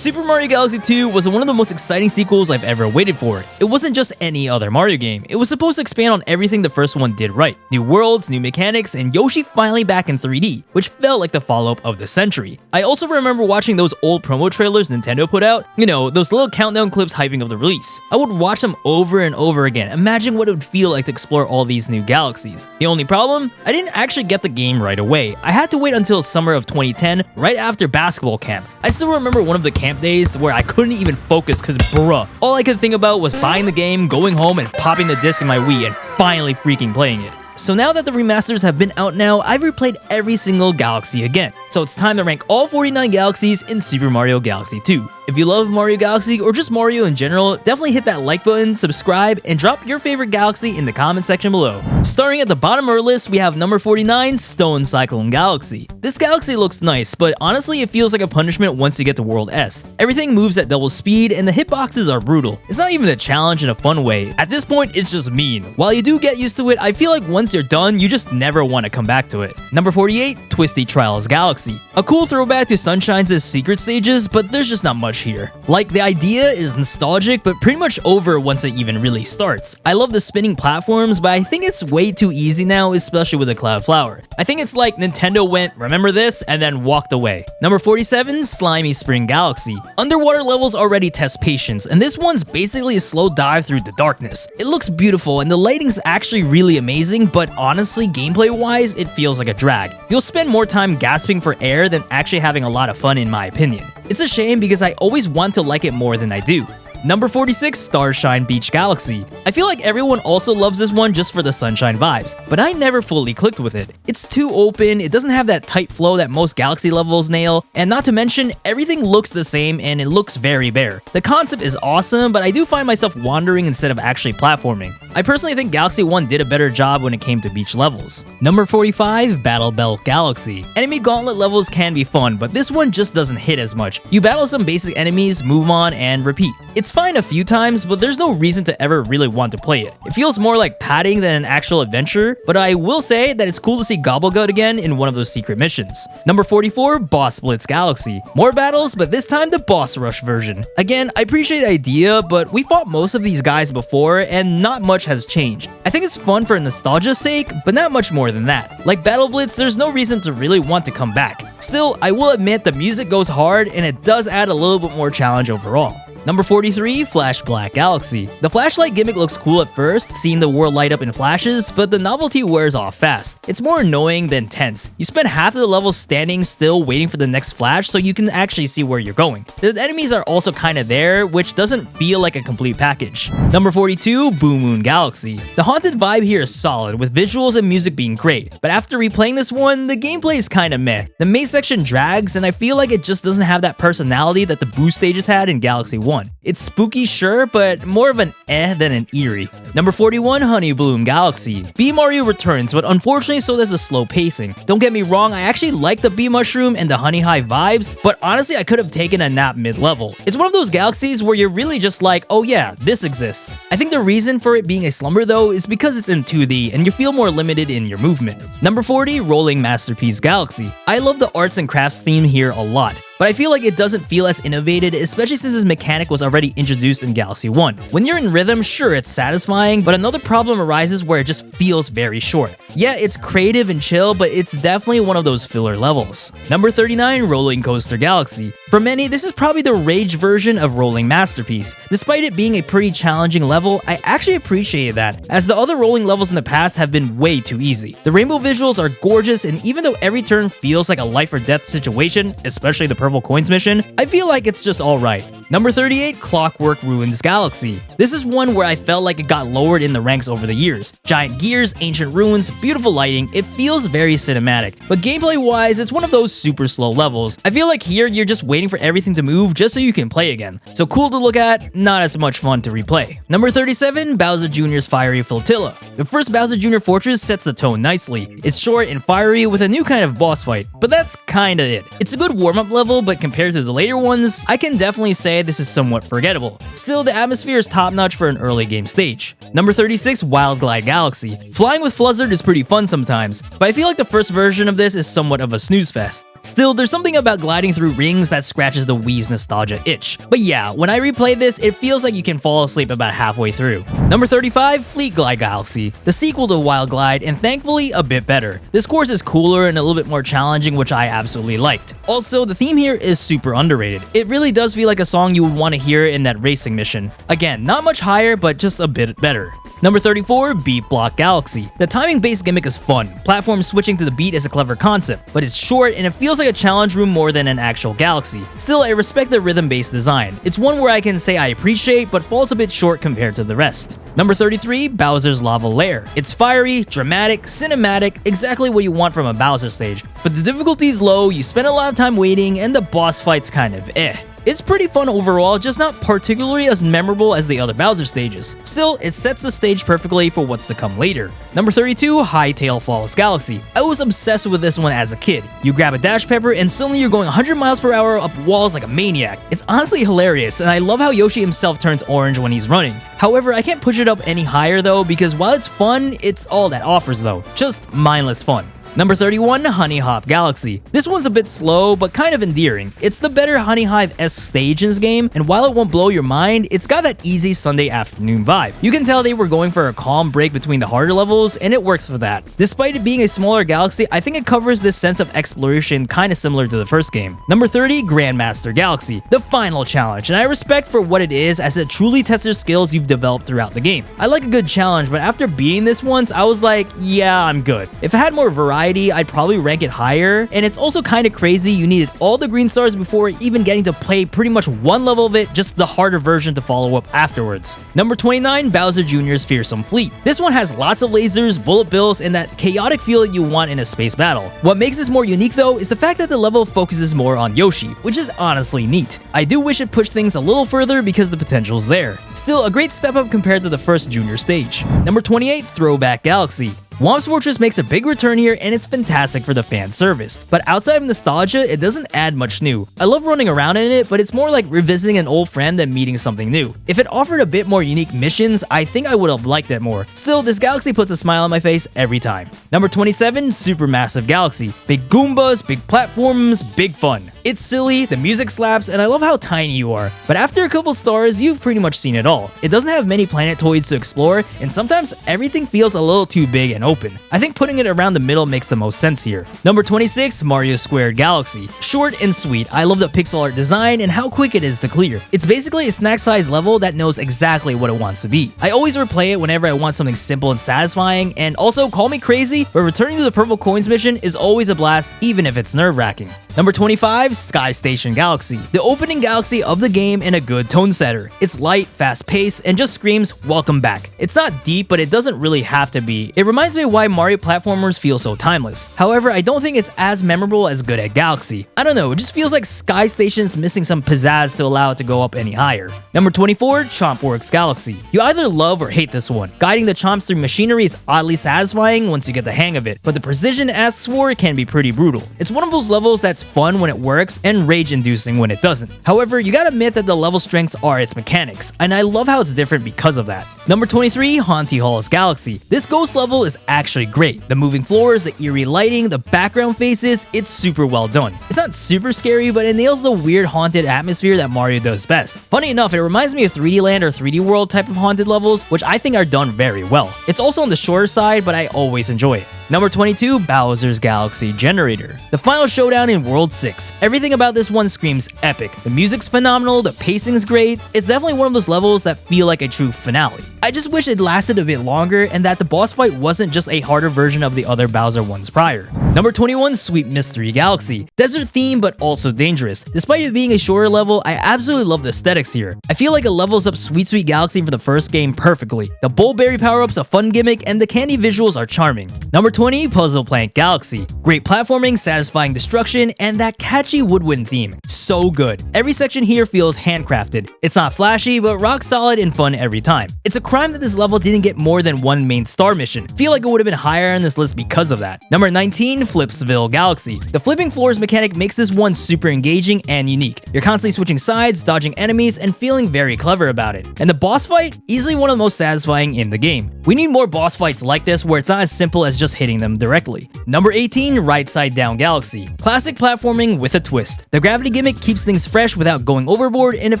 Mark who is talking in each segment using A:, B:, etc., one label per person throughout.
A: Super Mario Galaxy 2 was one of the most exciting sequels I've ever waited for. It wasn't just any other Mario game, it was supposed to expand on everything the first one did right. New worlds, new mechanics, and Yoshi finally back in 3D, which felt like the follow-up of the century. I also remember watching those old promo trailers Nintendo put out, you know, those little countdown clips hyping up the release. I would watch them over and over again, imagine what it would feel like to explore all these new galaxies. The only problem? I didn't actually get the game right away. I had to wait until summer of 2010, right after basketball camp. I still remember one of the camp days where I couldn't even focus cause bruh, all I could think about was buying the game, going home and popping the disc in my Wii and finally freaking playing it. So now that the remasters have been out now, I've replayed every single galaxy again. So it's time to rank all 49 galaxies in Super Mario Galaxy 2. If you love Mario Galaxy or just Mario in general, definitely hit that like button, subscribe, and drop your favorite galaxy in the comment section below. Starting at the bottom of our list, we have number 49, Stone Cyclone Galaxy. This galaxy looks nice, but honestly it feels like a punishment once you get to World S. Everything moves at double speed and the hitboxes are brutal. It's not even a challenge in a fun way. At this point, it's just mean. While you do get used to it, I feel like once you're done, you just never want to come back to it. Number 48, Twisty Trials Galaxy. A cool throwback to Sunshine's secret stages, but there's just not much here. Like, the idea is nostalgic, but pretty much over once it even really starts. I love the spinning platforms, but I think it's way too easy now, especially with the Cloud Flower. I think it's like Nintendo went, remember this, and then walked away. Number 47, Slimy Spring Galaxy. Underwater levels already test patience, and this one's basically a slow dive through the darkness. It looks beautiful, and the lighting's actually really amazing, but honestly, gameplay-wise, it feels like a drag. You'll spend more time gasping for air than actually having a lot of fun in my opinion. It's a shame because I always want to like it more than I do. Number 46, Starshine Beach Galaxy. I feel like everyone also loves this one just for the sunshine vibes, but I never fully clicked with it. It's too open, it doesn't have that tight flow that most Galaxy levels nail, and not to mention, everything looks the same and it looks very bare. The concept is awesome, but I do find myself wandering instead of actually platforming. I personally think Galaxy 1 did a better job when it came to beach levels. Number 45, Battle Belt Galaxy. Enemy gauntlet levels can be fun, but this one just doesn't hit as much. You battle some basic enemies, move on, and repeat. It's fine a few times, but there's no reason to ever really want to play it. It feels more like padding than an actual adventure, but I will say that it's cool to see Gobblegut again in one of those secret missions. Number 44, Boss Blitz Galaxy. More battles, but this time the Boss Rush version. Again, I appreciate the idea, but we fought most of these guys before, and not much has changed. I think it's fun for nostalgia's sake, but not much more than that. Like Battle Blitz, there's no reason to really want to come back. Still, I will admit the music goes hard, and it does add a little bit more challenge overall. Number 43, Flash Black Galaxy. The flashlight gimmick looks cool at first, seeing the world light up in flashes, but the novelty wears off fast. It's more annoying than tense. You spend half of the level standing still waiting for the next flash so you can actually see where you're going. The enemies are also kinda there, which doesn't feel like a complete package. Number 42, Boom Moon Galaxy. The haunted vibe here is solid, with visuals and music being great, but after replaying this one, the gameplay is kinda meh. The main section drags, and I feel like it just doesn't have that personality that the Boo stages had in Galaxy 1. It's spooky, sure, but more of an than an eerie. Number 41, Honey Bloom Galaxy. B Mario returns, but unfortunately so does the slow pacing. Don't get me wrong, I actually like the Bee Mushroom and the Honey Hive vibes, but honestly I could have taken a nap mid-level. It's one of those galaxies where you're really just like, oh yeah, this exists. I think the reason for it being a slumber though is because it's in 2D and you feel more limited in your movement. Number 40, Rolling Masterpiece Galaxy. I love the arts and crafts theme here a lot, but I feel like it doesn't feel as innovated, especially since this mechanic was already introduced in Galaxy 1. When you're in rhythm, sure, it's satisfying, but another problem arises where it just feels very short. Yeah, it's creative and chill, but it's definitely one of those filler levels. Number 39, Rolling Coaster Galaxy. For many, this is probably the rage version of Rolling Masterpiece. Despite it being a pretty challenging level, I actually appreciated that, as the other rolling levels in the past have been way too easy. The rainbow visuals are gorgeous, and even though every turn feels like a life or death situation, especially the purple coins mission, I feel like it's just alright. Number 38, Clockwork Ruins Galaxy. This is one where I felt like it got lowered in the ranks over the years. Giant gears, ancient ruins, beautiful lighting, it feels very cinematic. But gameplay wise, it's one of those super slow levels. I feel like here you're just waiting for everything to move just so you can play again. So cool to look at, not as much fun to replay. Number 37, Bowser Jr.'s Fiery Flotilla. The first Bowser Jr. Fortress sets the tone nicely. It's short and fiery with a new kind of boss fight, but that's kinda it. It's a good warm-up level, but compared to the later ones, I can definitely say this is somewhat forgettable. Still, the atmosphere is top-notch for an early game stage. Number 36, Wild Glide Galaxy. Flying with Fluzzard is pretty fun sometimes, but I feel like the first version of this is somewhat of a snooze fest. Still, there's something about gliding through rings that scratches the Wii's nostalgia itch. But yeah, when I replay this, it feels like you can fall asleep about halfway through. Number 35, Fleet Glide Galaxy, the sequel to Wild Glide, and thankfully a bit better. This course is cooler and a little bit more challenging, which I absolutely liked. Also, the theme here is super underrated. It really does feel like a song you would want to hear in that racing mission. Again, not much higher, but just a bit better. Number 34, Beat Block Galaxy. The timing-based gimmick is fun. Platform switching to the beat is a clever concept, but it's short and it feels like a challenge room more than an actual galaxy. Still, I respect the rhythm-based design. It's one where I can say I appreciate, but falls a bit short compared to the rest. Number 33, Bowser's Lava Lair. It's fiery, dramatic, cinematic, exactly what you want from a Bowser stage. But the difficulty is low, you spend a lot of time waiting, and the boss fight's kind of eh. It's pretty fun overall, just not particularly as memorable as the other Bowser stages. Still, it sets the stage perfectly for what's to come later. Number 32, Hytale Falls Galaxy. I was obsessed with this one as a kid. You grab a dash pepper and suddenly you're going 100 miles per hour up walls like a maniac. It's honestly hilarious, and I love how Yoshi himself turns orange when he's running. However, I can't push it up any higher though, because while it's fun, it's all that offers though. Just mindless fun. Number 31, Honey Hop Galaxy. This one's a bit slow, but kind of endearing. It's the better Honey Hive-esque stage in this game, and while it won't blow your mind, it's got that easy Sunday afternoon vibe. You can tell they were going for a calm break between the harder levels, and it works for that. Despite it being a smaller galaxy, I think it covers this sense of exploration kinda similar to the first game. Number 30, Grandmaster Galaxy, the final challenge, and I respect for what it is as it truly tests your skills you've developed throughout the game. I like a good challenge, but after beating this once, I was like, yeah, I'm good. If it had more variety, I'd probably rank it higher, and it's also kind of crazy you needed all the green stars before even getting to play pretty much one level of it, just the harder version to follow up afterwards. Number 29, Bowser Jr.'s Fearsome Fleet. This one has lots of lasers, bullet bills, and that chaotic feel that you want in a space battle. What makes this more unique though is the fact that the level focuses more on Yoshi, which is honestly neat. I do wish it pushed things a little further because the potential's there. Still, a great step up compared to the first Junior stage. Number 28, Throwback Galaxy. Whomp's Fortress makes a big return here, and it's fantastic for the fan service. But outside of nostalgia, it doesn't add much new. I love running around in it, but it's more like revisiting an old friend than meeting something new. If it offered a bit more unique missions, I think I would have liked it more. Still, this galaxy puts a smile on my face every time. Number 27, Supermassive Galaxy. Big Goombas, big platforms, big fun. It's silly, the music slaps, and I love how tiny you are. But after a couple stars, you've pretty much seen it all. It doesn't have many planetoids to explore, and sometimes everything feels a little too big and open. I think putting it around the middle makes the most sense here. Number 26, Mario Squared Galaxy. Short and sweet. I love the pixel art design and how quick it is to clear. It's basically a snack-sized level that knows exactly what it wants to be. I always replay it whenever I want something simple and satisfying, and also call me crazy, but returning to the Purple Coins mission is always a blast, even if it's nerve-wracking. Number 25, Sky Station Galaxy. The opening galaxy of the game and a good tone setter. It's light, fast-paced, and just screams, welcome back. It's not deep, but it doesn't really have to be. It reminds me of why Mario platformers feel so timeless. However, I don't think it's as memorable as Good at Galaxy. I don't know, it just feels like Sky Station's missing some pizzazz to allow it to go up any higher. Number 24, Chompworks Galaxy. You either love or hate this one. Guiding the chomps through machinery is oddly satisfying once you get the hang of it, but the precision it asks for can be pretty brutal. It's one of those levels that's fun when it works and rage-inducing when it doesn't. However, you gotta admit that the level strengths are its mechanics, and I love how it's different because of that. Number 23, Haunty Halls Galaxy. This ghost level is actually great. The moving floors, the eerie lighting, the background faces, it's super well done. It's not super scary, but it nails the weird haunted atmosphere that Mario does best. Funny enough, it reminds me of 3D Land or 3D World type of haunted levels, which I think are done very well. It's also on the shorter side, but I always enjoy it. Number 22, Bowser's Galaxy Generator. The final showdown in World 6. Everything about this one screams epic. The music's phenomenal, the pacing's great. It's definitely one of those levels that feel like a true finale. I just wish it lasted a bit longer and that the boss fight wasn't just a harder version of the other Bowser ones prior. Number 21, Sweet Mystery Galaxy. Desert theme, but also dangerous. Despite it being a shorter level, I absolutely love the aesthetics here. I feel like it levels up Sweet Sweet Galaxy from the first game perfectly. The Bullberry power-up's a fun gimmick, and the candy visuals are charming. Number 20, Puzzle Plant Galaxy. Great platforming, satisfying destruction, and that catchy woodwind theme. So good. Every section here feels handcrafted. It's not flashy, but rock solid and fun every time. It's a crime that this level didn't get more than one main star mission. Feel like it would have been higher on this list because of that. Number 19, 13, Flipsville Galaxy. The flipping floors mechanic makes this one super engaging and unique. You're constantly switching sides, dodging enemies, and feeling very clever about it. And the boss fight, easily one of the most satisfying in the game. We need more boss fights like this where it's not as simple as just hitting them directly. Number 18, Right Side Down Galaxy. Classic platforming with a twist. The gravity gimmick keeps things fresh without going overboard, and it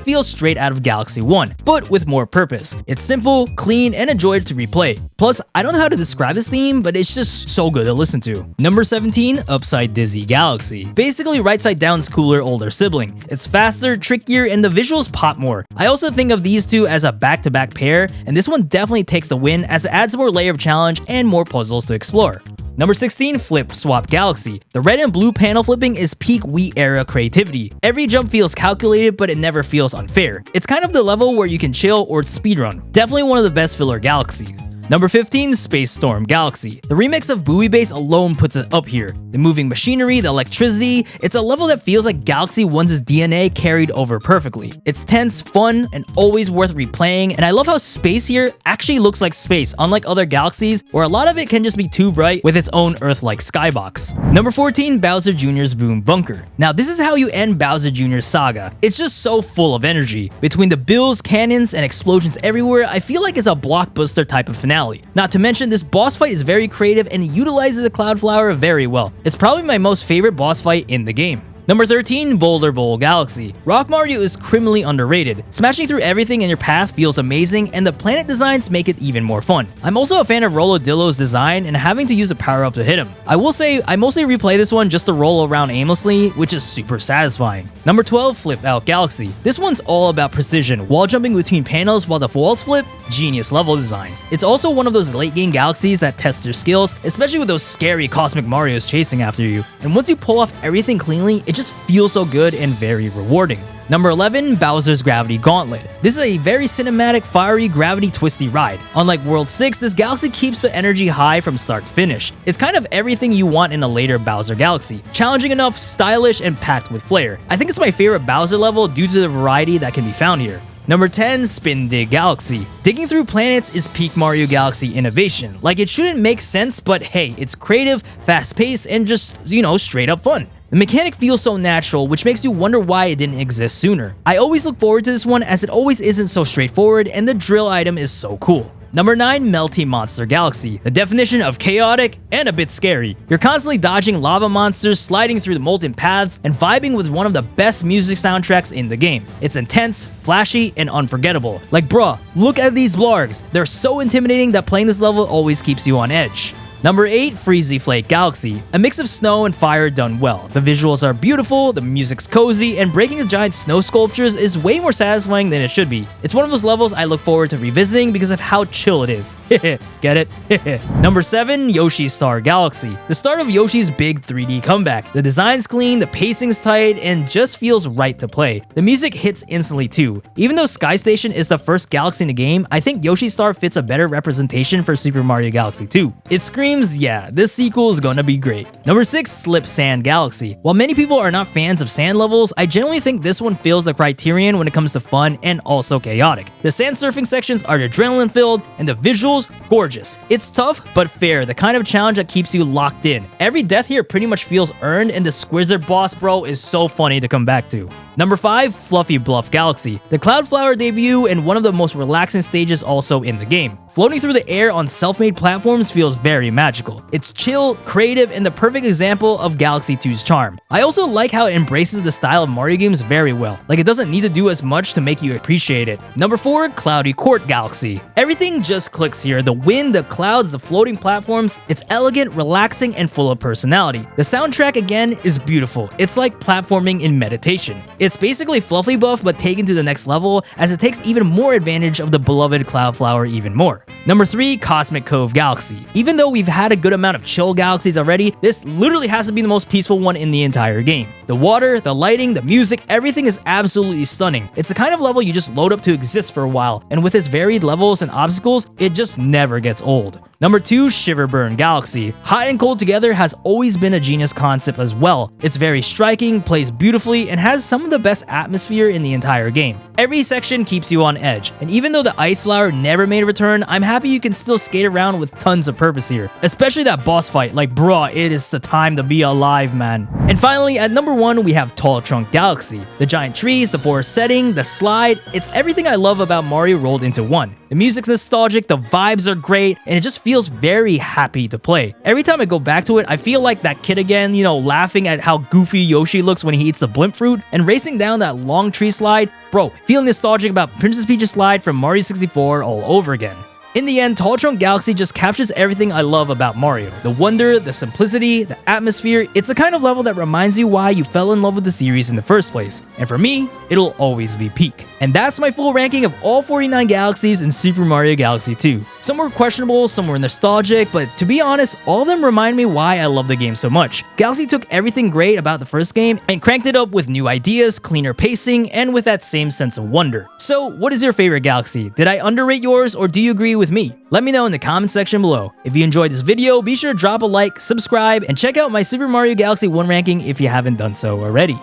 A: feels straight out of Galaxy 1, but with more purpose. It's simple, clean, and a joy to replay. Plus, I don't know how to describe this theme, but it's just so good to listen to. Number 17, Upside Dizzy Galaxy. Basically Right Side Down's cooler older sibling. It's faster, trickier, and the visuals pop more. I also think of these two as a back-to-back pair, and this one definitely takes the win as it adds more layer of challenge and more puzzles to explore. Number 16, Flip Swap Galaxy. The red and blue panel flipping is peak Wii era creativity. Every jump feels calculated, but it never feels unfair. It's kind of the level where you can chill or speedrun. Definitely one of the best filler galaxies. Number 15, Space Storm Galaxy. The remix of Buoy Base alone puts it up here. The moving machinery, the electricity, it's a level that feels like Galaxy 1's DNA carried over perfectly. It's tense, fun, and always worth replaying, and I love how space here actually looks like space, unlike other galaxies where a lot of it can just be too bright with its own Earth-like skybox. Number 14, Bowser Jr.'s Boom Bunker. Now this is how you end Bowser Jr.'s saga. It's just so full of energy. Between the bills, cannons, and explosions everywhere, I feel like it's a blockbuster type of finale. Not to mention, this boss fight is very creative and utilizes the Cloud Flower very well. It's probably my most favorite boss fight in the game. Number 13, Boulder Bowl Galaxy. Rock Mario is criminally underrated. Smashing through everything in your path feels amazing, and the planet designs make it even more fun. I'm also a fan of Rolodillo's design and having to use a power-up to hit him. I will say, I mostly replay this one just to roll around aimlessly, which is super satisfying. Number 12, Flip Out Galaxy. This one's all about precision, wall jumping between panels while the walls flip, genius level design. It's also one of those late game galaxies that tests your skills, especially with those scary Cosmic Marios chasing after you. And once you pull off everything cleanly, it just feels so good and very rewarding. Number 11, Bowser's Gravity Gauntlet. This is a very cinematic, fiery, gravity twisty ride. Unlike World 6, this galaxy keeps the energy high from start to finish. It's kind of everything you want in a later Bowser galaxy. Challenging enough, stylish, and packed with flair. I think it's my favorite Bowser level due to the variety that can be found here. Number 10, Spin Dig Galaxy. Digging through planets is peak Mario Galaxy innovation. Like, it shouldn't make sense, but hey, it's creative, fast-paced, and just, straight up fun. The mechanic feels so natural, which makes you wonder why it didn't exist sooner. I always look forward to this one as it always isn't so straightforward, and the drill item is so cool. Number 9, Melty Monster Galaxy. The definition of chaotic and a bit scary. You're constantly dodging lava monsters, sliding through the molten paths, and vibing with one of the best music soundtracks in the game. It's intense, flashy, and unforgettable. Like, bruh, look at these blargs. They're so intimidating that playing this level always keeps you on edge. Number 8, Freezy Flake Galaxy. A mix of snow and fire done well. The visuals are beautiful, the music's cozy, and breaking giant snow sculptures is way more satisfying than it should be. It's one of those levels I look forward to revisiting because of how chill it is. Get it? Number 7, Yoshi's Star Galaxy. The start of Yoshi's big 3D comeback. The design's clean, the pacing's tight, and just feels right to play. The music hits instantly too. Even though Sky Station is the first galaxy in the game, I think Yoshi's Star fits a better representation for Super Mario Galaxy 2. It screams, yeah, this sequel is gonna be great. Number 6, Slip Sand Galaxy. While many people are not fans of sand levels, I generally think this one fills the criterion when it comes to fun and also chaotic. The sand surfing sections are adrenaline filled, and the visuals, gorgeous. It's tough, but fair, the kind of challenge that keeps you locked in. Every death here pretty much feels earned, and the Squizzard boss, bro, is so funny to come back to. Number 5, Fluffy Bluff Galaxy. The Cloud Flower debut and one of the most relaxing stages also in the game. Floating through the air on self-made platforms feels very magical. It's chill, creative, and the perfect example of Galaxy 2's charm. I also like how it embraces the style of Mario games very well. Like, it doesn't need to do as much to make you appreciate it. Number 4, Cloudy Court Galaxy. Everything just clicks here. The wind, the clouds, the floating platforms. It's elegant, relaxing, and full of personality. The soundtrack, again, is beautiful. It's like platforming in meditation. It's basically Fluffy Buff, but taken to the next level, as it takes even more advantage of the beloved Cloud Flower even more. Number 3, Cosmic Cove Galaxy. Even though we've had a good amount of chill galaxies already, this literally has to be the most peaceful one in the entire game. The water, the lighting, the music, everything is absolutely stunning. It's the kind of level you just load up to exist for a while, and with its varied levels and obstacles, it just never gets old. Number 2, Shiverburn Galaxy. Hot and cold together has always been a genius concept as well. It's very striking, plays beautifully, and has some of of the best atmosphere in the entire game. Every section keeps you on edge, and even though the ice flower never made a return, I'm happy you can still skate around with tons of purpose here. Especially that boss fight, like bruh, it is the time to be alive, man. And finally, at number 1, we have Tall Trunk Galaxy. The giant trees, the forest setting, the slide, it's everything I love about Mario rolled into one. The music's nostalgic, the vibes are great, and it just feels very happy to play. Every time I go back to it, I feel like that kid again, laughing at how goofy Yoshi looks when he eats the blimp fruit, and racing down that long tree slide. Bro, feeling nostalgic about Princess Peach's slide from Mario 64 all over again. In the end, Tall Trunk Galaxy just captures everything I love about Mario. The wonder, the simplicity, the atmosphere, it's the kind of level that reminds you why you fell in love with the series in the first place. And for me, it'll always be peak. And that's my full ranking of all 49 galaxies in Super Mario Galaxy 2. Some were questionable, some were nostalgic, but to be honest, all of them remind me why I love the game so much. Galaxy took everything great about the first game and cranked it up with new ideas, cleaner pacing, and with that same sense of wonder. So, what is your favorite galaxy? Did I underrate yours, or do you agree with me? Let me know in the comment section below. If you enjoyed this video, be sure to drop a like, subscribe, and check out my Super Mario Galaxy 1 ranking if you haven't done so already.